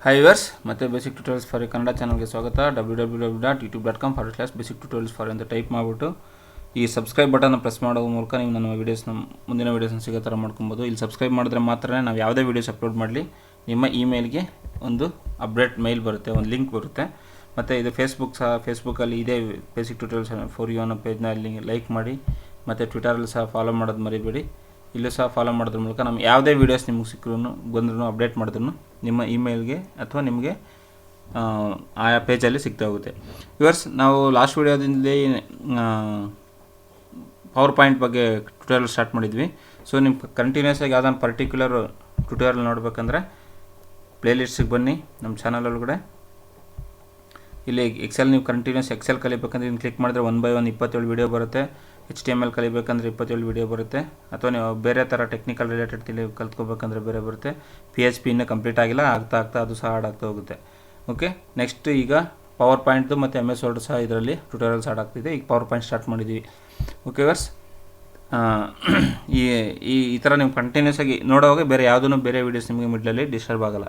Hi viewers, ಮತ್ತೆ basic tutorials for Kannada ಚಾನಲ್ಗೆ ಸ್ವಾಗತ. www.youtube.com/basic tutorials for ಅಂತ ಟೈಪ್ ಮಾಡಿಬಿಟ್ಟು ಈ ಸಬ್ಸ್ಕ್ರೈಬ್ ಬಟನ್ನ ಪ್ರೆಸ್ ಮಾಡೋ ಮೂಲಕ ನೀವು ನನ್ನ ವೀಡಿಯೋಸ್ನ ಮುಂದಿನ ವೀಡಿಯೋಸ್ನ ಸಿಗೋ ಥರ ಮಾಡ್ಕೊಬೋದು. ಇಲ್ಲಿ ಸಬ್ಸ್ಕ್ರೈಬ್ ಮಾಡಿದ್ರೆ ಮಾತ್ರ ನಾವು ಯಾವುದೇ ವೀಡಿಯೋಸ್ ಅಪ್ಲೋಡ್ ಮಾಡಲಿ ನಿಮ್ಮ ಇಮೇಲ್ಗೆ ಒಂದು ಅಪ್ಡೇಟ್ ಮೇಲ್ ಬರುತ್ತೆ, ಒಂದು ಲಿಂಕ್ ಬರುತ್ತೆ. ಮತ್ತು ಇದು ಫೇಸ್ಬುಕ್ಕಲ್ಲಿ ಇದೇ ಬೇಸಿಕ್ ಟ್ಯೂಟೋರಿಯಲ್ಸ್ ಫಾರ್ ಯು ಅನ್ನೋ ಪೇಜ್ನ ಅಲ್ಲಿ ಲೈಕ್ ಮಾಡಿ, ಮತ್ತು ಟ್ವಿಟರಲ್ಲಿ ಸಹ ಫಾಲೋ ಮಾಡೋದು ಮರಿಬೇಡಿ. ಇಲ್ಲೂ ಸಹ ಫಾಲೋ ಮಾಡೋದ್ರ ಮೂಲಕ ನಮ್ಮ ಯಾವುದೇ ವೀಡಿಯೋಸ್ ನಿಮಗೆ ಸಿಕ್ಕರೂ ಬಂದ್ರೂ ಅಪ್ಡೇಟ್ ಮಾಡಿದ್ರು ನಿಮ್ಮ ಇಮೇಲ್ಗೆ ಅಥವಾ ನಿಮಗೆ ಆಯಾ ಪೇಜಲ್ಲಿ ಸಿಗ್ತಾ ಹೋಗುತ್ತೆ. ವ್ಯೂವರ್ಸ್, ನಾವು ಲಾಸ್ಟ್ ವೀಡಿಯೋದಲ್ಲಿ ಪವರ್ ಪಾಯಿಂಟ್ ಬಗ್ಗೆ ಟ್ಯೂಟೋರಿಯಲ್ ಸ್ಟಾರ್ಟ್ ಮಾಡಿದ್ವಿ. ಸೊ ನಿಮ್ಮ ಕಂಟಿನ್ಯೂಸ್ ಆಗಿ ಯಾವುದಾದ್ರು ಪರ್ಟಿಕ್ಯುಲರ್ ಟ್ಯೂಟೋರಿಯಲ್ ನೋಡಬೇಕಂದ್ರೆ ಪ್ಲೇಲಿಸ್ಟಿಗೆ ಬನ್ನಿ. ನಮ್ಮ ಚಾನಲ್ ಒಳಗಡೆ ಇಲ್ಲಿ ನೀವು ಕಂಟಿನ್ಯೂಸ್ ಎಕ್ಸೆಲ್ ಕಲಿಬೇಕಂದ್ರೆ ಇಲ್ಲಿ ಕ್ಲಿಕ್ ಮಾಡಿದ್ರೆ 1 by 1 27 ವೀಡಿಯೋ ಬರುತ್ತೆ. HTML ಕಲಿಬೇಕಂದ್ರೆ 27 ವೀಡಿಯೋ ಬರುತ್ತೆ. ಅಥವಾ ನೀವು ಬೇರೆ ಥರ ಟೆಕ್ನಿಕಲ್ ರಿಲೇಟೆಡ್ ಕಲ್ತ್ಕೋಬೇಕಂದ್ರೆ ಬೇರೆ ಬರುತ್ತೆ. PHP ಇನ್ನೂ ಕಂಪ್ಲೀಟ್ ಆಗಿಲ್ಲ, ಆಗ್ತಾ ಅದು ಸಹ ಆಡ್ ಆಗ್ತಾ ಹೋಗುತ್ತೆ. ಓಕೆ, ನೆಕ್ಸ್ಟ್ ಈಗ ಪವರ್ ಪಾಯಿಂಟ್ದು ಮತ್ತು MS Word ಸಹ ಇದರಲ್ಲಿ ಟ್ಯೂಟೋರಿಯಲ್ಸ್ ಆಡ್ ಆಗ್ತಿದೆ. ಈಗ ಪವರ್ ಪಾಯಿಂಟ್ ಸ್ಟಾರ್ಟ್ ಮಾಡಿದ್ದೀವಿ. ಓಕೆ ವರ್ಸ್, ಈ ಥರ ನೀವು ಕಂಟಿನ್ಯೂಸ್ ಆಗಿ ನೋಡೋವಾಗ ಬೇರೆ ವೀಡಿಯೋಸ್ ನಿಮಗೆ ಮಿಡ್ಲಲ್ಲಿ ಡಿಸ್ಟರ್ಬ್ ಆಗೋಲ್ಲ.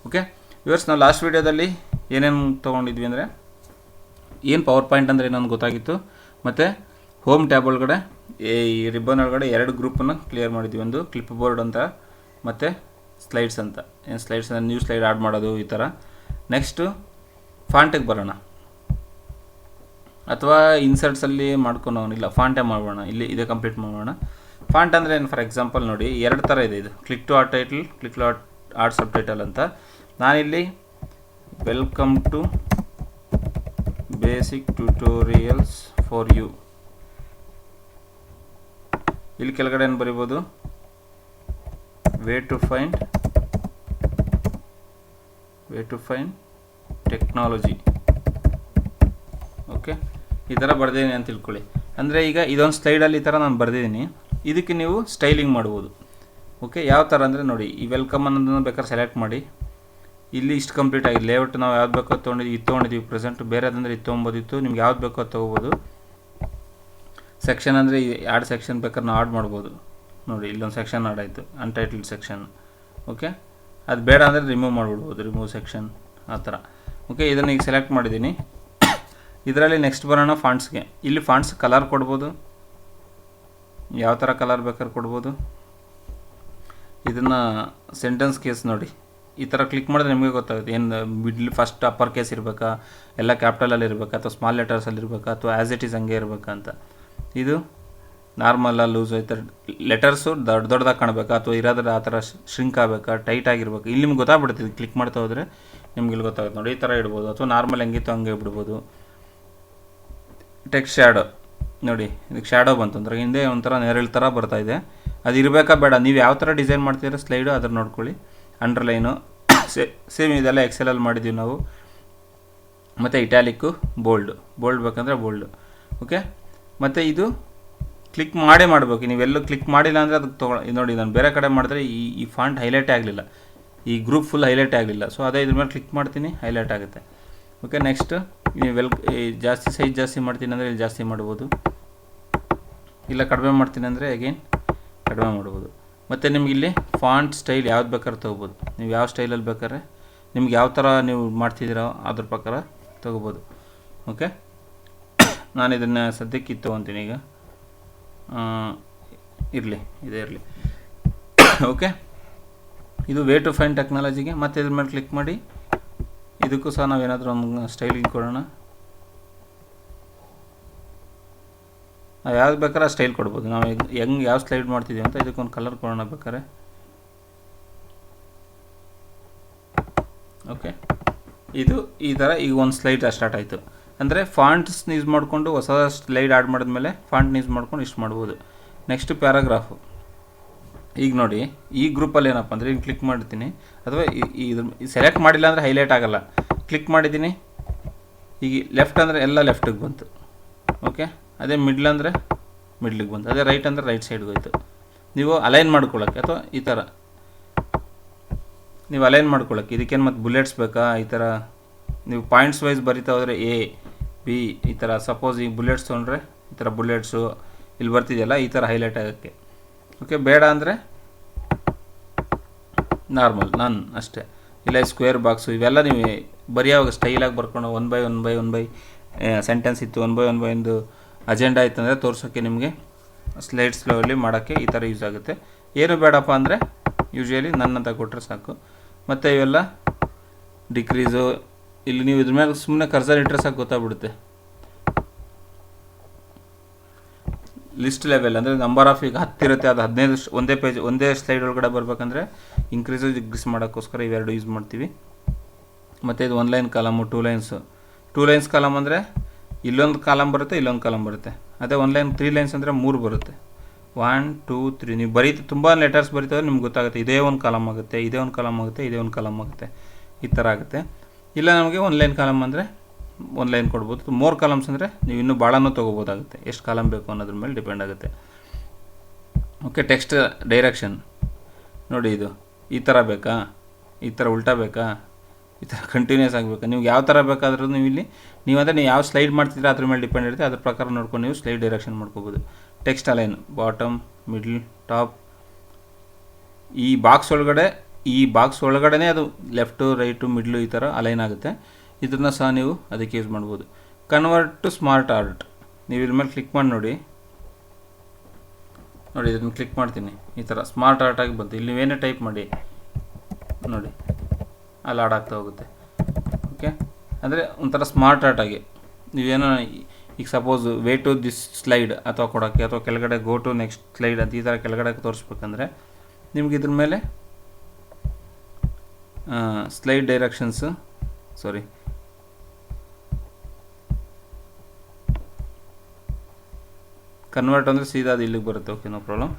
ಓಕೆ ವ್ಯೂವರ್ಸ್, ನಾವು ಲಾಸ್ಟ್ ವೀಡಿಯೋದಲ್ಲಿ ಏನೇನು ತೊಗೊಂಡಿದ್ವಿ ಅಂದರೆ ಏನು ಪವರ್ ಪಾಯಿಂಟ್ ಅಂದರೆ ಏನೋ ಗೊತ್ತಾಗಿತ್ತು. ಮತ್ತು ಹೋಮ್ ಟ್ಯಾಬ್ ಒಳಗಡೆ ಈ ರಿಬ್ಬನ್ ಒಳಗಡೆ 2 ಗ್ರೂಪನ್ನು ಕ್ಲಿಯರ್ ಮಾಡಿದ್ವಿ. ಒಂದು ಕ್ಲಿಪ್ ಬೋರ್ಡ್ ಅಂತ ಮತ್ತು ಸ್ಲೈಡ್ಸ್ ಅಂತ. ಏನು ಸ್ಲೈಡ್ಸ್ ಅಂದರೆ ನ್ಯೂ ಸ್ಲೈಡ್ ಆಡ್ ಮಾಡೋದು ಈ ಥರ. ನೆಕ್ಸ್ಟು ಫಾಂಟಿಗೆ ಬರೋಣ, ಅಥವಾ ಇನ್ಸರ್ಟ್ಸಲ್ಲಿ ಮಾಡ್ಕೊಳೋನಿಲ್ಲ, ಫಾಂಟೇ ಮಾಡೋಣ. ಇಲ್ಲಿ ಇದೇ ಕಂಪ್ಲೀಟ್ ಮಾಡೋಣ. ಫಾಂಟ್ ಅಂದರೆ ಏನು? ಫಾರ್ ಎಕ್ಸಾಂಪಲ್ ನೋಡಿ, 2 ಥರ ಇದೆ. ಇದು click to art title, click to art sub title ಅಂತ. ನಾನಿಲ್ಲಿ welcome to basic tutorials for you, ಇಲ್ಲಿ ಕೆಳಗಡೆ ಏನು ಬರಿಬೋದು, way to find technology. Okay, ಈ ಥರ ಬರ್ದಿದ್ದೀನಿ ಅಂತ ತಿಳ್ಕೊಳ್ಳಿ. ಅಂದರೆ ಈಗ ಇದೊಂದು ಸ್ಲೈಡಲ್ಲಿ ಈ ಥರ ನಾನು ಬರ್ದಿದ್ದೀನಿ. ಇದಕ್ಕೆ ನೀವು ಸ್ಟೈಲಿಂಗ್ ಮಾಡ್ಬೋದು. ಓಕೆ, ಯಾವ ಥರ ಅಂದರೆ ನೋಡಿ, ಈ ವೆಲ್ಕಮ್ ಅನ್ನೋದನ್ನು ಬೇಕಾದ್ರೆ ಸೆಲೆಕ್ಟ್ ಮಾಡಿ. ಇಲ್ಲಿ ಇಷ್ಟು ಕಂಪ್ಲೀಟ್ ಆಗಿದೆ. ಲೇಔಟ್ ನಾವು ಯಾವ್ದು ಬೇಕೋ ತೊಗೊಂಡಿದ್ದೀವಿ ಪ್ರೆಸೆಂಟ್. ಬೇರೆದಂದರೆ ಇದು ತೊಗೊಬೋದಿತ್ತು, ನಿಮ್ಗೆ ಯಾವ್ದು ಬೇಕೋ ಅದು ತೊಗೋಬೋದು. ಸೆಕ್ಷನ್ ಅಂದರೆ ಎರಡು ಸೆಕ್ಷನ್ ಬೇಕಾದ್ರೆ ನಾವು ಆಡ್ ಮಾಡ್ಬೋದು. ನೋಡಿ, ಇಲ್ಲೊಂದು ಸೆಕ್ಷನ್ ಆಡ್ ಆಯಿತು, ಅನ್ಟೈಟಲ್ಡ್ ಸೆಕ್ಷನ್. ಓಕೆ, ಅದು ಬೇಡ ಅಂದರೆ ರಿಮೂವ್ ಮಾಡಿಬಿಡ್ಬೋದು, ರಿಮೂವ್ ಸೆಕ್ಷನ್ ಆ ಥರ. ಓಕೆ, ಇದನ್ನು ಈಗ ಸೆಲೆಕ್ಟ್ ಮಾಡಿದ್ದೀನಿ. ಇದರಲ್ಲಿ ನೆಕ್ಸ್ಟ್ ಬರೋಣ ಫಾಂಟ್ಸ್ಗೆ. ಇಲ್ಲಿ ಫಾಂಟ್ಸ್ ಕಲರ್ ಕೊಡ್ಬೋದು, ಯಾವ ಥರ ಕಲರ್ ಬೇಕಾದ್ರೆ ಕೊಡ್ಬೋದು. ಇದನ್ನು ಸೆಂಟೆನ್ಸ್ ಕೇಸ್ ನೋಡಿ, ಈ ಥರ ಕ್ಲಿಕ್ ಮಾಡಿದ್ರೆ ನಿಮಗೆ ಗೊತ್ತಾಗುತ್ತೆ ಏನು ಮಿಡ್ಲ್ ಫಸ್ಟ್ ಅಪ್ಪರ್ ಕೇಸ್ ಇರಬೇಕಾ, ಎಲ್ಲ ಕ್ಯಾಪಿಟಲಲ್ಲಿ ಇರಬೇಕಾ, ಅಥವಾ ಸ್ಮಾಲ್ ಲೆಟರ್ಸಲ್ಲಿ ಇರಬೇಕಾ, ಅಥವಾ ಆ್ಯಸ್ ಇಟ್ ಈಸ್ ಹಂಗೆ ಇರಬೇಕಾ ಅಂತ. ಇದು ನಾರ್ಮಲ್ಲ, ಲೂಸ್ ಈ ಥರ ಲೆಟರ್ಸು ದೊಡ್ಡದಾಗಿ ಕಾಣಬೇಕಾ, ಅಥವಾ ಇರೋದ್ರೆ ಆ ಥರ ಶ್ರಿಂಕ್ ಆಗಬೇಕಾ, ಟೈಟ್ ಆಗಿರ್ಬೇಕು. ಇಲ್ಲಿ ನಿಮ್ಗೆ ಗೊತ್ತಾಗ್ಬಿಡುತ್ತೆ. ಕ್ಲಿಕ್ ಮಾಡ್ತಾ ಹೋದರೆ ನಿಮ್ಗೆ ಇಲ್ಲಿ ಗೊತ್ತಾಗುತ್ತೆ ನೋಡಿ, ಈ ಥರ ಇಡ್ಬೋದು. ಅಥವಾ ನಾರ್ಮಲ್ ಹೆಂಗಿತ್ತು ಹಂಗೆ ಬಿಡ್ಬೋದು. ಟೆಕ್ಸ್ಟ್ ಶ್ಯಾಡೋ ನೋಡಿ, ಇದಕ್ಕೆ ಶ್ಯಾಡೋ ಬಂತು ಅಂದ್ರೆ ಹಿಂದೆ ಒಂಥರ ನೆರಳು ಥರ ಬರ್ತಾಯಿದೆ. ಅದು ಇರಬೇಕಾ ಬೇಡ, ನೀವು ಯಾವ ಥರ ಡಿಸೈನ್ ಮಾಡ್ತೀರ ಸ್ಲೈಡು ಅದನ್ನು ನೋಡ್ಕೊಳ್ಳಿ. ಅಂಡರ್ಲೈನು ಸೇಮ್ ಇದೆಲ್ಲ ಎಕ್ಸೆಲಲ್ಲಿ ಮಾಡಿದ್ದೀವಿ ನಾವು. ಮತ್ತು ಇಟ್ಯಾಲಿಕ್ಕು, ಬೋಲ್ಡ್ ಬೇಕಂದರೆ ಬೋಲ್ಡು. ಓಕೆ, ಮತ್ತು ಇದು ಕ್ಲಿಕ್ ಮಾಡೇ ಮಾಡಬೇಕು. ನೀವೆಲ್ಲೂ ಕ್ಲಿಕ್ ಮಾಡಿಲ್ಲ ಅಂದರೆ ಅದಕ್ಕೆ ನೋಡಿ, ನಾನು ಬೇರೆ ಕಡೆ ಮಾಡಿದ್ರೆ ಈ ಫಾಂಟ್ ಹೈಲೈಟೇ ಆಗಲಿಲ್ಲ, ಈ ಗ್ರೂಪ್ ಫುಲ್ ಹೈಲೈಟ್ ಆಗಲಿಲ್ಲ. ಸೊ ಅದೇ ಇದ್ರ ಮೇಲೆ ಕ್ಲಿಕ್ ಮಾಡ್ತೀನಿ, ಹೈಲೈಟ್ ಆಗುತ್ತೆ. ಓಕೆ, ನೆಕ್ಸ್ಟ್ ನೀವು ಜಾಸ್ತಿ ಸೈಜ್ ಜಾಸ್ತಿ ಮಾಡ್ತೀನಿ ಅಂದರೆ ಇಲ್ಲಿ ಜಾಸ್ತಿ ಮಾಡ್ಬೋದು, ಇಲ್ಲ ಕಡಿಮೆ ಮಾಡ್ತೀನಿ ಅಂದರೆ ಅಗೇನ್ ಕಡಿಮೆ ಮಾಡ್ಬೋದು. ಮತ್ತು ನಿಮ್ಗೆ ಇಲ್ಲಿ ಫಾಂಟ್ ಸ್ಟೈಲ್ ಯಾವ್ದು ಬೇಕಾದ್ರೆ ತೊಗೋಬೋದು. ನೀವು ಯಾವ ಸ್ಟೈಲಲ್ಲಿ ಬೇಕಾದ್ರೆ ನಿಮ್ಗೆ ಯಾವ ಥರ ನೀವು ಮಾಡ್ತಿದ್ದೀರೋ ಅದ್ರ ಪ್ರಕಾರ ತೊಗೋಬೋದು. ಓಕೆ, ನಾನು ಇದನ್ನು ಸದ್ಯಕ್ಕೆ ಇದು ತೊಗೊತೀನಿ. ಈಗ ಇರಲಿ, ಇದೇ ಇರಲಿ. ಓಕೆ, ಇದು ವೇ ಟು ಫೈಂಡ್ ಟೆಕ್ನಾಲಜಿಗೆ. ಮತ್ತು ಇದ್ರ ಮೇಲೆ ಕ್ಲಿಕ್ ಮಾಡಿ, ಇದಕ್ಕೂ ಸಹ ನಾವೇನಾದರೂ ಒಂದು ಸ್ಟೈಲಿಂಗ್ ಕೊಡೋಣ. ನಾವು ಯಾವ್ದು ಬೇಕಾದ್ರೆ ಸ್ಟೈಲ್ ಕೊಡ್ಬೋದು. ನಾವು ಹೆಂಗೆ ಯಾವ ಸ್ಲೈಡ್ ಮಾಡ್ತಿದ್ದೀವಿ ಅಂತ ಇದಕ್ಕೊಂದು ಕಲರ್ ಕೊಡೋಣ ಬೇಕಾದ್ರೆ. ಓಕೆ, ಇದು ಈ ಥರ ಈಗ ಒಂದು ಸ್ಲೈಡ್ ಸ್ಟಾರ್ಟ್ ಆಯಿತು. ಅಂದರೆ ಫಾಂಟ್ಸ್ ಯೂಸ್ ಮಾಡಿಕೊಂಡು ಹೊಸ ಸ್ಲೈಡ್ ಆಡ್ ಮಾಡಿದ್ಮೇಲೆ ಫಾಂಟ್ ಯೂಸ್ ಮಾಡ್ಕೊಂಡು ಇಷ್ಟು ಮಾಡ್ಬೋದು. Next paragraph. ಈಗ ನೋಡಿ, ಈ ಗ್ರೂಪಲ್ಲಿ ಏನಪ್ಪ ಅಂದರೆ ಈಗ ಕ್ಲಿಕ್ ಮಾಡ್ತೀನಿ, ಅಥವಾ ಇದು ಸೆಲೆಕ್ಟ್ ಮಾಡಿಲ್ಲ ಅಂದರೆ ಹೈಲೈಟ್ ಆಗೋಲ್ಲ. ಕ್ಲಿಕ್ ಮಾಡಿದ್ದೀನಿ, ಈಗ ಲೆಫ್ಟ್ ಅಂದರೆ ಎಲ್ಲ ಲೆಫ್ಟಿಗೆ ಬಂತು. ಓಕೆ, ಅದೇ ಮಿಡ್ಲ್ ಅಂದರೆ ಮಿಡ್ಲಿಗೆ ಬಂತು, ಅದೇ ರೈಟ್ ಅಂದರೆ ರೈಟ್ ಸೈಡ್ಗೆ ಹೋಯ್ತು. ನೀವು ಅಲೈನ್ ಮಾಡ್ಕೊಳ್ಳೋಕ್ಕೆ, ಅಥವಾ ಈ ಥರ ನೀವು ಅಲೈನ್ ಮಾಡ್ಕೊಳ್ಳೋಕ್ಕೆ ಇದಕ್ಕೇನು ಮತ್ತು ಬುಲೆಟ್ಸ್ ಬೇಕಾ, ಈ ಥರ ನೀವು ಪಾಯಿಂಟ್ಸ್ ವೈಸ್ ಬರಿತಾ ಹೋದರೆ A B ಈ ಥರ. ಸಪೋಸ್ ಈಗ ಬುಲೆಟ್ಸ್ ತೊಗೊಂಡ್ರೆ ಈ ಥರ ಬುಲೆಟ್ಸು ಇಲ್ಲಿ ಬರ್ತಿದೆಯಲ್ಲ, ಈ ಥರ ಹೈಲೈಟ್ ಆಗೋಕ್ಕೆ. ಓಕೆ, ಬೇಡ ಅಂದರೆ ನಾರ್ಮಲ್ ನನ್ ಅಷ್ಟೇ. ಇಲ್ಲ ಸ್ಕ್ವೇರ್ ಬಾಕ್ಸು, ಇವೆಲ್ಲ ನೀವು ಬರೆಯೋವಾಗ ಸ್ಟೈಲಾಗಿ ಬರ್ಕೊಂಡು ಒನ್ ಬೈ ಸೆಂಟೆನ್ಸ್ ಇತ್ತು, ಒನ್ ಬೈ ಒಂದು ಅಜೆಂಡಾ ಇತ್ತು ಅಂದರೆ ತೋರ್ಸೋಕ್ಕೆ ನಿಮಗೆ ಸ್ಲೈಡ್ಸ್ ಫ್ಲೋಲ್ಲಿ ಮಾಡೋಕ್ಕೆ ಈ ಥರ ಯೂಸ್ ಆಗುತ್ತೆ. ಏನು ಬೇಡಪ್ಪ ಅಂದರೆ ಯೂಶ್ವಲಿ ನನ್ನಂತ ಕೊಟ್ಟರೆ ಸಾಕು. ಮತ್ತು ಇವೆಲ್ಲ ಡಿಕ್ರೀಸು, ಇಲ್ಲಿ ನೀವು ಇದ್ರ ಮೇಲೆ ಸುಮ್ಮನೆ ಕರ್ಸರ್ ಇಟ್ಟರೆ ಸಾಕು ಗೊತ್ತಾಗ್ಬಿಡುತ್ತೆ. ಲಿಸ್ಟ್ ಲೆವೆಲ್ ಅಂದರೆ ನಂಬರ್ ಆಫ್ ಈಗ 10 ಇರುತ್ತೆ, ಅದು 15 ಒಂದೇ ಸ್ಲೈಡ್ ಒಳಗಡೆ ಬರಬೇಕಂದ್ರೆ ಇನ್ಕ್ರೀಸು ಡಿಕ್ರೀಸ್ ಮಾಡೋಕ್ಕೋಸ್ಕರ ಇವೆರಡು ಯೂಸ್ ಮಾಡ್ತೀವಿ. ಮತ್ತು ಇದು 1 ಲೈನ್ ಕಾಲಮು, 2 ಲೈನ್ಸ್ ಕಾಲಮ್ ಅಂದರೆ ಇಲ್ಲೊಂದು ಕಾಲಮ್ ಬರುತ್ತೆ, ಇಲ್ಲೊಂದು ಕಾಲಮ್ ಬರುತ್ತೆ. ಅದೇ 1 ಲೈನ್ 3 ಲೈನ್ಸ್ ಅಂದರೆ 3 ಬರುತ್ತೆ. 1 2 3 ನೀವು ತುಂಬ ಲೆಟರ್ಸ್ ಬರೀತಾರೆ ನಿಮ್ಗೆ ಗೊತ್ತಾಗುತ್ತೆ. ಇದೇ ಒಂದು ಕಾಲಮ್ ಆಗುತ್ತೆ, ಇದೇ ಒಂದು ಕಾಲಮ್ ಆಗುತ್ತೆ, ಇದೇ ಒಂದು ಕಾಲಮ್ ಆಗುತ್ತೆ, ಈ ಥರ ಆಗುತ್ತೆ. ಇಲ್ಲ ನಮಗೆ 1 ಲೈನ್ ಕಾಲಮ್ ಅಂದರೆ 1 ಲೈನ್ ಕೊಡ್ಬೋದು. 3 ಕಾಲಮ್ಸ್ ಅಂದರೆ ನೀವು ಇನ್ನೂ ಭಾಳನೂ ತೊಗೋಬೋದಾಗುತ್ತೆ. ಎಷ್ಟು ಕಾಲಮ್ ಬೇಕು ಅನ್ನೋದ್ರ ಮೇಲೆ ಡಿಪೆಂಡ್ ಆಗುತ್ತೆ. ಓಕೆ, ಟೆಕ್ಸ್ಟ್ ಡೈರೆಕ್ಷನ್ ನೋಡಿ, ಇದು ಈ ಥರ ಬೇಕಾ, ಈ ಥರ ಉಲ್ಟಾ ಬೇಕಾ, ಈ ಥರ ಕಂಟಿನ್ಯೂಸ್ ಆಗಬೇಕಾ, ನೀವು ಯಾವ ಥರ ಬೇಕಾದ್ರೂ ನೀವು ಇಲ್ಲಿ ನೀವು ಯಾವ ಸ್ಲೈಡ್ ಮಾಡ್ತಿದ್ರೆ ಅದ್ರ ಮೇಲೆ ಡಿಪೆಂಡ್ ಇರುತ್ತೆ. ಅದ್ರ ಪ್ರಕಾರ ನೋಡ್ಕೊಂಡು ನೀವು ಸ್ಲೈಡ್ ಡೈರೆಕ್ಷನ್ ಮಾಡ್ಕೋಬೋದು. Text align bottom, middle, top, ಈ ಬಾಕ್ಸ್ ಒಳಗಡೆ ಅದು ಲೆಫ್ಟು ರೈಟು ಮಿಡ್ಲು ಈ ಥರ ಅಲೈನ್ ಆಗುತ್ತೆ. ಇದನ್ನು ಸಹ ನೀವು ಅದಕ್ಕೆ ಯೂಸ್ ಮಾಡ್ಬೋದು. ಕನ್ವರ್ಟ್ ಟು ಸ್ಮಾರ್ಟ್ ಆರ್ಟ್, ನೀವು ಇದ್ರ ಮೇಲೆ ಕ್ಲಿಕ್ ಮಾಡಿ ನೋಡಿ, ಇದನ್ನು ಕ್ಲಿಕ್ ಮಾಡ್ತೀನಿ, ಈ ಥರ ಸ್ಮಾರ್ಟ್ ಆರ್ಟಾಗಿ ಬಂತು. ಇಲ್ಲಿ ನೀವೇನೇ ಟೈಪ್ ಮಾಡಿ ನೋಡಿ ಅಲ್ಲಿ ಆಡಾಗ್ತಾ ಹೋಗುತ್ತೆ. ಓಕೆ, ಅಂದರೆ ಒಂಥರ ಸ್ಮಾರ್ಟ್ ಆರ್ಟಾಗಿ ನೀವೇನೋ ಈಗ suppose way to this slide ಅಥವಾ ಕೊಡೋಕ್ಕೆ, ಅಥವಾ ಕೆಳಗಡೆ ಗೋ ಟು ನೆಕ್ಸ್ಟ್ ಸ್ಲೈಡ್ ಅಂತ ಈ ಥರ ಕೆಳಗಡೆ ತೋರಿಸ್ಬೇಕಂದ್ರೆ ನಿಮ್ಗೆ ಇದ್ರ ಮೇಲೆ ಸ್ಲೈಡ್ ಡೈರೆಕ್ಷನ್ಸ್ ಕನ್ವರ್ಟ್ ಅಂದರೆ ಸೀದಾ ಅದು ಇಲ್ಲಿಗೆ ಬರುತ್ತೆ. Okay, no problem.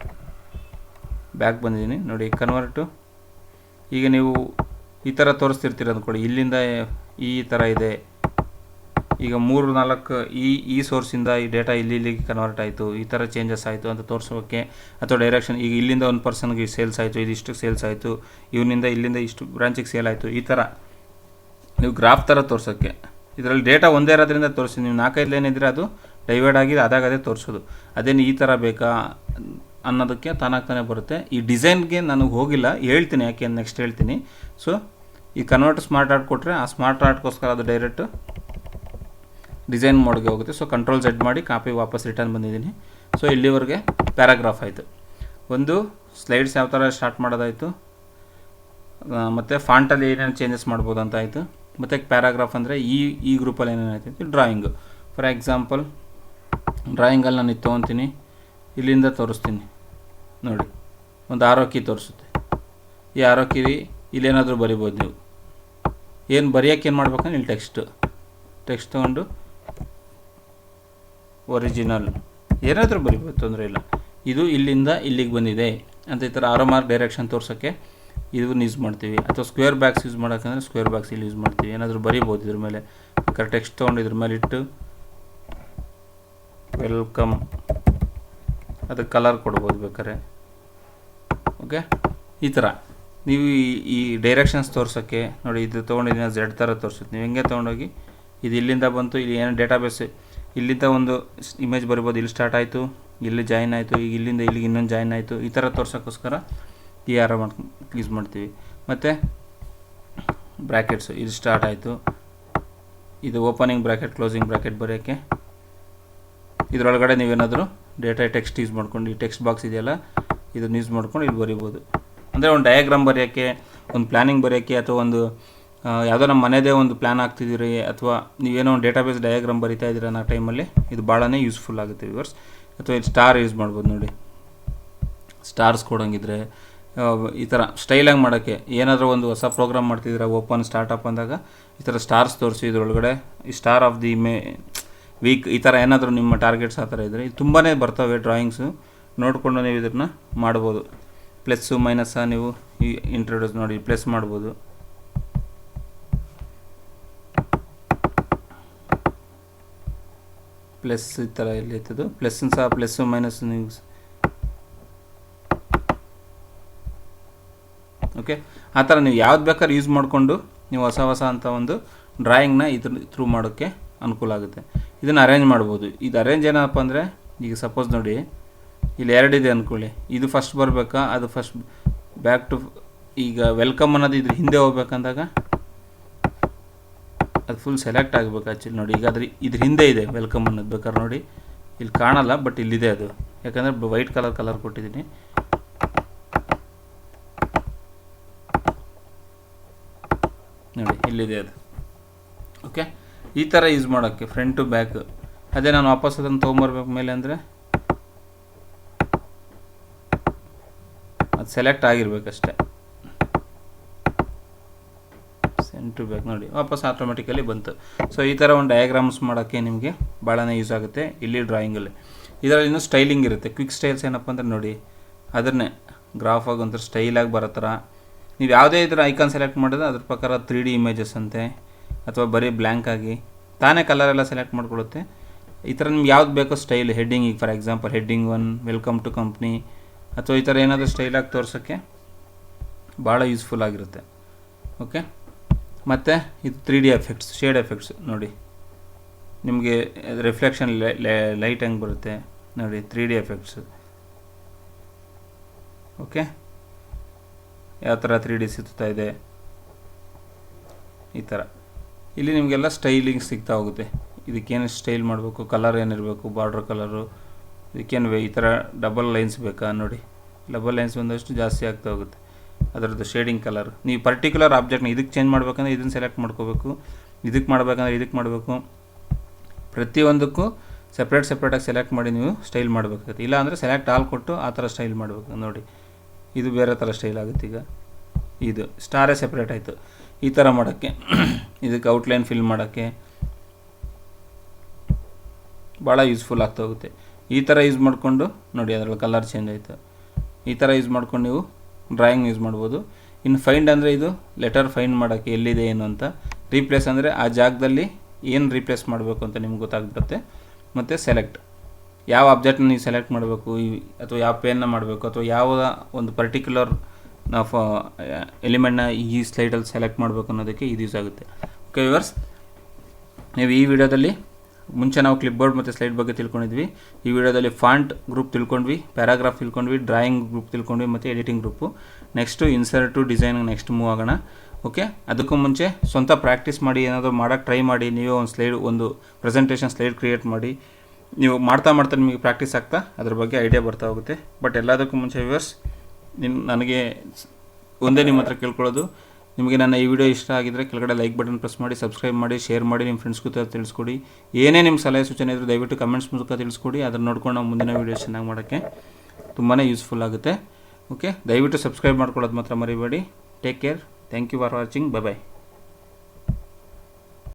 ಬ್ಯಾಕ್ ಬಂದಿದ್ದೀನಿ ನೋಡಿ. ಕನ್ವರ್ಟು ಈಗ ನೀವು ಈ ಥರ ತೋರಿಸ್ತಿರ್ತೀರ ಅಂದ್ಕೊಳ್ಳಿ, ಇಲ್ಲಿಂದ ಈ ಥರ ಇದೆ. ಈಗ 3-4 ಈ ಸೋರ್ಸಿಂದ ಈ ಡೇಟಾ ಇಲ್ಲಿಗೆ ಕನ್ವರ್ಟ್ ಆಯಿತು, ಈ ಥರ ಚೇಂಜಸ್ ಆಯಿತು ಅಂತ ತೋರಿಸೋಕ್ಕೆ, ಅಥವಾ ಡೈರೆಕ್ಷನ್ ಈಗ ಇಲ್ಲಿಂದ ಒಂದು ಪರ್ಸನ್ಗೆ ಸೇಲ್ಸ್ ಆಯಿತು, ಇದಿಷ್ಟು ಸೇಲ್ಸ್ ಆಯಿತು, ಇಲ್ಲಿಂದ ಇಷ್ಟು ಬ್ರಾಂಚಿಗೆ ಸೇಲ್ ಆಯಿತು, ಈ ಥರ ನೀವು ಗ್ರಾಫ್ ಥರ ತೋರ್ಸೋಕ್ಕೆ. ಇದರಲ್ಲಿ ಡೇಟಾ ಒಂದೇ ಇರೋದ್ರಿಂದ ತೋರಿಸಿ, ನೀವು 4-5 ಲೈನ್ ಇದ್ದರೆ ಅದು ಡೈವೈಡ್ ಆಗಿ ಅದೇ ತೋರಿಸೋದು. ಅದೇನು ಈ ಥರ ಬೇಕಾ ಅನ್ನೋದಕ್ಕೆ ತಾನಾಗ್ತಾನೆ ಬರುತ್ತೆ. ಈ ಡಿಸೈನ್ಗೆ ನನಗೆ ಹೋಗಿಲ್ಲ, ಹೇಳ್ತೀನಿ ಯಾಕೆ ನೆಕ್ಸ್ಟ್ ಹೇಳ್ತೀನಿ. ಸೊ ಈ ಕನ್ವರ್ಟ್ ಸ್ಮಾರ್ಟ್ ಆರ್ಟ್ ಕೊಟ್ಟರೆ ಆ ಸ್ಮಾರ್ಟ್ ಆರ್ಟ್ಗೋಸ್ಕರ ಅದು ಡೈರೆಕ್ಟ್ ಡಿಸೈನ್ ಮೋಡ್ಗೆ ಹೋಗುತ್ತೆ. ಸೊ ಕಂಟ್ರೋಲ್ Z ಮಾಡಿ ಕಾಪಿ ವಾಪಸ್ ರಿಟರ್ನ್ ಬಂದಿದ್ದೀನಿ. ಸೊ ಇಲ್ಲಿವರೆಗೆ ಪ್ಯಾರಾಗ್ರಾಫ್ ಆಯಿತು. ಒಂದು ಸ್ಲೈಡ್ಸ್ ಯಾವ ಥರ ಸ್ಟಾರ್ಟ್ ಮಾಡೋದಾಯಿತು, ಮತ್ತು ಫಾಂಟಲ್ಲಿ ಏನೇನು ಚೇಂಜಸ್ ಮಾಡ್ಬೋದು ಅಂತ ಆಯಿತು. ಮತ್ತು ಪ್ಯಾರಾಗ್ರಾಫ್ ಅಂದರೆ ಈ ಗ್ರೂಪಲ್ಲಿ ಏನೇನಾಯ್ತು, ಡ್ರಾಯಿಂಗು. ಫಾರ್ ಎಕ್ಸಾಂಪಲ್ ಡ್ರಾಯಿಂಗಲ್ಲಿ ನಾನು ಇದು ತೊಗೊತೀನಿ, ಇಲ್ಲಿಂದ ತೋರಿಸ್ತೀನಿ ನೋಡಿ, ಒಂದು ಆರೋಕಿ ತೋರಿಸುತ್ತೆ. ಈ ಆರೋಕಿ ಇಲ್ಲೇನಾದರೂ ಬರಿಬೋದು. ನೀವು ಏನು ಬರೆಯೋಕ್ಕೆ ಏನು ಮಾಡ್ಬೇಕಂದ್ರೆ ಇಲ್ಲಿ ಟೆಕ್ಸ್ಟ್ ತೊಗೊಂಡು ಒರಿಜಿನಲ್ ಏನಾದರೂ ಬರಿಬೋದು, ತೊಂದರೆ ಇಲ್ಲ. ಇದು ಇಲ್ಲಿಂದ ಇಲ್ಲಿಗೆ ಬಂದಿದೆ ಅಂತ ಈ ಥರ ಆರೋ ಮಾರ್ಕ್ ಡೈರೆಕ್ಷನ್ ತೋರ್ಸೋಕ್ಕೆ ಇದನ್ನು ಯೂಸ್ ಮಾಡ್ತೀವಿ. ಅಥವಾ ಸ್ಕ್ವೇರ್ ಬ್ಯಾಕ್ಸ್ ಯೂಸ್ ಮಾಡೋಕ್ಕಂದ್ರೆ ಸ್ಕ್ವೇರ್ ಬ್ಯಾಕ್ಸ್ ಇಲ್ಲಿ ಯೂಸ್ ಮಾಡ್ತೀವಿ. ಏನಾದರೂ ಬರಿಬೋದು ಇದ್ರ ಮೇಲೆ. ಬೇಕಾದ್ರೆ ಟೆಕ್ಸ್ಟ್ ತೊಗೊಂಡು ಇದ್ರ ಮೇಲೆ ಇಟ್ಟು ವೆಲ್ಕಮ್, ಅದಕ್ಕೆ ಕಲರ್ ಕೊಡ್ಬೋದು ಬೇಕಾದ್ರೆ. ಓಕೆ, ಈ ಥರ ನೀವು ಈ ಡೈರೆಕ್ಷನ್ಸ್ ತೋರ್ಸೋಕ್ಕೆ ನೋಡಿ, ಇದು ತೊಗೊಂಡಿದ್ದೀನಿ Z ಥರ ತೋರಿಸುತ್ತೆ. ನೀವು ಹೆಂಗೆ ತೊಗೊಂಡೋಗಿ ಇದು ಇಲ್ಲಿಂದ ಬಂತು, ಇಲ್ಲಿ ಏನು ಡೇಟಾಬೇಸ್ ಇಲ್ಲಿಂದ ಒಂದು ಇಮೇಜ್ ಬರಿಬೋದು. ಇಲ್ಲಿ ಸ್ಟಾರ್ಟ್ ಆಯಿತು, ಇಲ್ಲಿ ಜಾಯಿನ್ ಆಯಿತು, ಈಗ ಇಲ್ಲಿಂದ ಇಲ್ಲಿಗೆ ಇನ್ನೊಂದು ಜಾಯಿನ್ ಆಯಿತು, ಈ ಥರ ತೋರ್ಸೋಕ್ಕೋಸ್ಕರ ಈ ಆರೋ ಯೂಸ್ ಮಾಡ್ತೀವಿ. ಮತ್ತು ಬ್ರ್ಯಾಕೆಟ್ಸು, ಇದು ಸ್ಟಾರ್ಟ್ ಆಯಿತು, ಇದು ಓಪನಿಂಗ್ ಬ್ರ್ಯಾಕೆಟ್ ಕ್ಲೋಸಿಂಗ್ ಬ್ರ್ಯಾಕೆಟ್ ಬರೆಯೋಕ್ಕೆ. ಇದರೊಳಗಡೆ ನೀವೇನಾದರೂ ಡೇಟಾ ಟೆಕ್ಸ್ಟ್ ಯೂಸ್ ಮಾಡ್ಕೊಂಡು, ಈ ಟೆಕ್ಸ್ಟ್ ಬಾಕ್ಸ್ ಇದೆಯಲ್ಲ ಇದನ್ನು ಯೂಸ್ ಮಾಡ್ಕೊಂಡು ಇಲ್ಲಿ ಬರಿಬೋದು. ಅಂದರೆ ಒಂದು ಡಯಾಗ್ರಾಮ್ ಬರೆಯೋಕ್ಕೆ, ಒಂದು ಪ್ಲ್ಯಾನಿಂಗ್ ಬರೆಯೋಕ್ಕೆ, ಅಥವಾ ಒಂದು ಯಾವುದೋ ನಮ್ಮ ಮನೆಯದೇ ಒಂದು ಪ್ಲ್ಯಾನ್ ಆಗ್ತಿದ್ದೀರಿ, ಅಥವಾ ನೀವೇನೋ ಒಂದು ಡೇಟಾಬೇಸ್ ಡಯಾಗ್ರಾಮ್ ಬರಿತಾ ಇದ್ದೀರ ಅನ್ನೋ ಟೈಮಲ್ಲಿ ಇದು ಭಾಳನೇ ಯೂಸ್ಫುಲ್ ಆಗುತ್ತೆ ವ್ಯೂವರ್ಸ್. ಅಥವಾ ಇಲ್ಲಿ ಸ್ಟಾರ್ ಯೂಸ್ ಮಾಡ್ಬೋದು ನೋಡಿ, ಸ್ಟಾರ್ಸ್ ಕೊಡೋಂಗಿದ್ರೆ ಈ ಥರ ಸ್ಟೈಲಾಗಿ ಮಾಡೋಕ್ಕೆ. ಏನಾದರೂ ಒಂದು ಹೊಸ ಪ್ರೋಗ್ರಾಮ್ ಮಾಡ್ತಿದ್ದೀರ, ಓಪನ್ ಸ್ಟಾರ್ಟಪ್ ಅಂದಾಗ ಈ ಥರ ಸ್ಟಾರ್ಸ್ ತೋರಿಸಿ, ಇದರೊಳಗಡೆ ಈ ಸ್ಟಾರ್ ಆಫ್ ದಿ ವೀಕ್ ಈ ಥರ ಏನಾದರೂ ನಿಮ್ಮ ಟಾರ್ಗೆಟ್ಸ್ ಆ ಥರ ಇದ್ದರೆ ಇದು ತುಂಬಾ ಬರ್ತವೆ ಡ್ರಾಯಿಂಗ್ಸು. ನೋಡಿಕೊಂಡು ನೀವು ಇದನ್ನು ಮಾಡ್ಬೋದು. ಪ್ಲಸ್ಸು ಮೈನಸ್ಸ ನೀವು ಈ ಇಂಟ್ರೊಡ್ಯೂಸ್ ನೋಡಿ, ಪ್ಲಸ್ ಮಾಡ್ಬೋದು. ಪ್ಲಸ್ ಈ ಥರ ಎಲ್ಲಿ ಇರ್ತದೆ, ಪ್ಲಸ್ಸನ್ನು ಸಹ ಪ್ಲಸ್ಸು ಮೈನಸ್ಸು ನೀವು. ಓಕೆ, ಆ ಥರ ನೀವು ಯಾವ್ದು ಬೇಕಾದ್ರೆ ಯೂಸ್ ಮಾಡಿಕೊಂಡು ನೀವು ಹೊಸ ಅಂತ ಒಂದು ಡ್ರಾಯಿಂಗ್ನ ಇದ್ರ ಥ್ರೂ ಮಾಡೋಕ್ಕೆ ಅನುಕೂಲ ಆಗುತ್ತೆ. ಇದನ್ನು ಅರೇಂಜ್ ಮಾಡ್ಬೋದು. ಇದು ಅರೇಂಜ್ ಏನಪ್ಪ ಅಂದರೆ, ಈಗ ಸಪೋಸ್ ನೋಡಿ ಇಲ್ಲಿ 2 ಇದೆ ಅಂದ್ಕೊಳ್ಳಿ, ಇದು ಫಸ್ಟ್ ಬರಬೇಕಾ, ಅದು ಫಸ್ಟ್ ಬ್ಯಾಕ್ ಟು ಈಗ ವೆಲ್ಕಮ್ ಅನ್ನೋದು ಇದ್ರ ಹಿಂದೆ ಹೋಗ್ಬೇಕಂದಾಗ ಅದು ಫುಲ್ ಸೆಲೆಕ್ಟ್ ಆಗಬೇಕು ಆ್ಯಕ್ಚುಲಿ. ನೋಡಿ ಈಗ ಇದ್ರ ಹಿಂದೆ ಇದೆ ವೆಲ್ಕಮ್ ಅನ್ನೋದು, ಬೇಕಾದ್ರೆ ನೋಡಿ ಇಲ್ಲಿ ಕಾಣಲ್ಲ, ಬಟ್ ಇಲ್ಲಿದೆ ಅದು, ಯಾಕಂದರೆ ವೈಟ್ ಕಲರ್ ಕೊಟ್ಟಿದ್ದೀನಿ. ನೋಡಿ ಇಲ್ಲಿದೆ ಅದು. ಓಕೆ, ಈ ಥರ ಯೂಸ್ ಮಾಡೋಕ್ಕೆ ಫ್ರಂಟ್ ಟು ಬ್ಯಾಕ್. ಅದೇ ನಾನು ವಾಪಸ್ ಅದನ್ನು ತೊಗೊಂಬರ್ಬೇಕು ಮೇಲೆ ಅಂದರೆ ಅದು ಸೆಲೆಕ್ಟ್ ಆಗಿರ್ಬೇಕಷ್ಟೆ. ಫ್ರಂಟ್ ಟು ಬ್ಯಾಕ್ ನೋಡಿ ವಾಪಸ್ ಆಟೋಮೆಟಿಕಲಿ ಬಂತು. ಸೊ ಈ ಥರ ಒಂದು ಡಯಾಗ್ರಾಮ್ಸ್ ಮಾಡೋಕ್ಕೆ ನಿಮಗೆ ಭಾಳನೇ ಯೂಸ್ ಆಗುತ್ತೆ ಇಲ್ಲಿ ಡ್ರಾಯಿಂಗಲ್ಲಿ. ಇದರಲ್ಲಿ ಇನ್ನೂ ಸ್ಟೈಲಿಂಗ್ ಇರುತ್ತೆ. ಕ್ವಿಕ್ ಸ್ಟೈಲ್ಸ್ ಏನಪ್ಪ ಅಂದರೆ ನೋಡಿ ಅದನ್ನೇ ಗ್ರಾಫಾಗಿ ಒಂಥರ ಸ್ಟೈಲಾಗಿ ಬರೋ ಥರ ನೀವು ಯಾವುದೇ ಇದ್ರ ಐಕಾನ್ ಸೆಲೆಕ್ಟ್ ಮಾಡಿದ್ರೆ ಅದ್ರ ಪ್ರಕಾರ 3D ಇಮೇಜಸ್ ಅಂತೆ, ಅಥವಾ ಬರೀ ಬ್ಲ್ಯಾಂಕ್ ಆಗಿ ತಾನೇ ಕಲರೆಲ್ಲ ಸೆಲೆಕ್ಟ್ ಮಾಡ್ಕೊಳ್ಳುತ್ತೆ. ಈ ಥರ ನಿಮ್ಗೆ ಯಾವ್ದು ಬೇಕೋ ಸ್ಟೈಲ್, ಹೆಡ್ಡಿಂಗ್, ಈಗ for example heading 1 welcome to company, ಅಥವಾ ಈ ಥರ ಏನಾದರೂ ಸ್ಟೈಲಾಗಿ ತೋರ್ಸೋಕ್ಕೆ ಭಾಳ ಯೂಸ್ಫುಲ್ ಆಗಿರುತ್ತೆ. ಓಕೆ, ಮತ್ತು ಇದು 3D ಎಫೆಕ್ಟ್ಸ್, ಶೇಡ್ ಎಫೆಕ್ಟ್ಸ್ ನೋಡಿ ನಿಮಗೆ ರಿಫ್ಲೆಕ್ಷನ್ ಲೈಟ್ ಹೆಂಗೆ ಬರುತ್ತೆ ನೋಡಿ, 3D ಎಫೆಕ್ಟ್ಸ್. ಓಕೆ, ಯಾವ ಥರ 3D ಸಿಗ್ತಾ ಇದೆ ಈ ಥರ. ಇಲ್ಲಿ ನಿಮಗೆಲ್ಲ ಸ್ಟೈಲಿಂಗ್ ಸಿಗ್ತಾ ಹೋಗುತ್ತೆ. ಇದಕ್ಕೇನು ಸ್ಟೈಲ್ ಮಾಡಬೇಕು, ಕಲರ್ ಏನಿರಬೇಕು, ಬಾರ್ಡ್ರ್ ಕಲರು, ಇದಕ್ಕೇನು ಈ ಥರ ಡಬಲ್ ಲೈನ್ಸ್ ಬೇಕಾ ನೋಡಿ, ಡಬಲ್ ಲೈನ್ಸ್ ಬಂದಷ್ಟು ಜಾಸ್ತಿ ಆಗ್ತಾ ಹೋಗುತ್ತೆ ಅದರದ್ದು ಶೇಡಿಂಗ್ ಕಲರ್. ನೀವು ಪರ್ಟಿಕ್ಯುಲರ್ ಆಬ್ಜೆಕ್ಟ್ನ ಇದಕ್ಕೆ ಚೇಂಜ್ ಮಾಡ್ಬೇಕಂದ್ರೆ ಇದನ್ನು ಸೆಲೆಕ್ಟ್ ಮಾಡ್ಕೋಬೇಕು, ಇದಕ್ಕೆ ಮಾಡಬೇಕಂದ್ರೆ ಇದಕ್ಕೆ ಮಾಡಬೇಕು. ಪ್ರತಿಯೊಂದಕ್ಕೂ ಸಪ್ರೇಟಾಗಿ ಸೆಲೆಕ್ಟ್ ಮಾಡಿ ನೀವು ಸ್ಟೈಲ್ ಮಾಡಬೇಕಾಗುತ್ತೆ. ಇಲ್ಲ ಅಂದರೆ ಸೆಲೆಕ್ಟ್ ಆಲ್ ಕೊಟ್ಟು ಆ ಥರ ಸ್ಟೈಲ್ ಮಾಡಬೇಕು. ನೋಡಿ ಇದು ಬೇರೆ ಥರ ಸ್ಟೈಲ್ ಆಗುತ್ತೆ. ಈಗ ಇದು ಸ್ಟಾರೇ ಸೆಪ್ರೇಟ್ ಆಯಿತು. ಈ ಥರ ಮಾಡೋಕ್ಕೆ ಇದಕ್ಕೆ ಔಟ್ಲೈನ್ ಫಿಲ್ ಮಾಡೋಕ್ಕೆ ಭಾಳ ಯೂಸ್ಫುಲ್ ಆಗ್ತಾ ಹೋಗುತ್ತೆ. ಈ ಥರ ಯೂಸ್ ಮಾಡಿಕೊಂಡು ನೋಡಿ ಅದರಲ್ಲಿ ಕಲರ್ ಚೇಂಜ್ ಆಯಿತು. ಈ ಥರ ಯೂಸ್ ಮಾಡ್ಕೊಂಡು ನೀವು ಡ್ರಾಯಿಂಗ್ ಯೂಸ್ ಮಾಡ್ಬೋದು. ಇನ್ನು ಫೈಂಡ್ ಅಂದರೆ ಇದು ಲೆಟರ್ ಫೈಂಡ್ ಮಾಡೋಕ್ಕೆ ಎಲ್ಲಿದೆ ಏನು ಅಂತ. ರೀಪ್ಲೇಸ್ ಅಂದರೆ ಆ ಜಾಗದಲ್ಲಿ ಏನು ರೀಪ್ಲೇಸ್ ಮಾಡಬೇಕು ಅಂತ ನಿಮ್ಗೆ ಗೊತ್ತಾಗ್ಬಿಡುತ್ತೆ. ಮತ್ತು ಸೆಲೆಕ್ಟ್, ಯಾವ ಆಬ್ಜೆಕ್ಟ್ನ ನೀವು ಸೆಲೆಕ್ಟ್ ಮಾಡಬೇಕು, ಅಥವಾ ಯಾವ ಪೇನ್ನ ಮಾಡಬೇಕು, ಅಥವಾ ಯಾವ ಒಂದು ಪರ್ಟಿಕ್ಯುಲರ್ ನಾವು ಎಲಿಮೆಂಟ್ನ ಈ ಸ್ಲೈಡಲ್ಲಿ ಸೆಲೆಕ್ಟ್ ಮಾಡಬೇಕು ಅನ್ನೋದಕ್ಕೆ ಇದು ಯೂಸ್ ಆಗುತ್ತೆ. ಓಕೆ ವ್ಯೂವರ್ಸ್, ನೀವು ಈ ವಿಡಿಯೋದಲ್ಲಿ ಮುಂಚೆ ನಾವು ಕ್ಲಿಪ್ಬೋರ್ಡ್ ಮತ್ತು ಸ್ಲೈಡ್ ಬಗ್ಗೆ ತಿಳ್ಕೊಂಡಿದ್ವಿ. ಈ ವಿಡಿಯೋದಲ್ಲಿ ಫಾಂಟ್ ಗ್ರೂಪ್ ತಿಳ್ಕೊಂಡ್ವಿ, ಪ್ಯಾರಾಗ್ರಾಫ್ ತಿಳ್ಕೊಂಡ್ವಿ, ಡ್ರಾಯಿಂಗ್ ಗ್ರೂಪ್ ತಿಳ್ಕೊಂಡ್ವಿ, ಮತ್ತು editing group. Next insert design next move ಆಗೋಣ. ಓಕೆ, ಅದಕ್ಕೂ ಮುಂಚೆ ಸ್ವಂತ ಪ್ರಾಕ್ಟೀಸ್ ಮಾಡಿ, ಏನಾದರೂ ಮಾಡೋಕ್ಕೆ ಟ್ರೈ ಮಾಡಿ. ನೀವೇ ಒಂದು ಪ್ರೆಸೆಂಟೇಷನ್ ಸ್ಲೈಡ್ ಕ್ರಿಯೇಟ್ ಮಾಡಿ. ನೀವು ಮಾಡ್ತಾ ನಿಮಗೆ ಪ್ರಾಕ್ಟೀಸ್ ಆಗ್ತಾ ಅದ್ರ ಬಗ್ಗೆ ಐಡಿಯಾ ಬರ್ತಾ ಹೋಗುತ್ತೆ. ಬಟ್ ಎಲ್ಲದಕ್ಕೂ ಮುಂಚೆ ವ್ಯೂವರ್ಸ್, ನನಗೆ ಒಂದೇ ನಿಮ್ಮ ಹತ್ರ ಕೇಳ್ಕೊಳ್ಳೋದು, ನಿಮಗೆ ನನ್ನ ಈ ವಿಡಿಯೋ ಇಷ್ಟ ಆಗಿದ್ದರೆ ಕೆಳಗಡೆ ಲೈಕ್ ಬಟನ್ ಪ್ರೆಸ್ ಮಾಡಿ, ಸಬ್ಸ್ಕ್ರೈಬ್ ಮಾಡಿ, ಶೇರ್ ಮಾಡಿ, ನಿಮ್ಮ ಫ್ರೆಂಡ್ಸ್ಗೂ ತಿಳಿಸ್ಕೊಡಿ. ಏನೇ ನಿಮ್ಮ ಸಲಹೆ ಸೂಚನೆ ಇದ್ದರೂ ದಯವಿಟ್ಟು ಕಮೆಂಟ್ಸ್ ಮೂಲಕ ತಿಳಿಸ್ಕೊಡಿ. ಅದನ್ನು ನೋಡ್ಕೊಂಡು ನಾವು ಮುಂದಿನ ವೀಡಿಯೋ ಚೆನ್ನಾಗಿ ಮಾಡೋಕ್ಕೆ ತುಂಬಾ ಯೂಸ್ಫುಲ್ ಆಗುತ್ತೆ. ಓಕೆ, ದಯವಿಟ್ಟು ಸಬ್ಸ್ಕ್ರೈಬ್ ಮಾಡ್ಕೊಳ್ಳೋದು ಮಾತ್ರ ಮರಿಬೇಡಿ. Take care. Thank you for watching. By.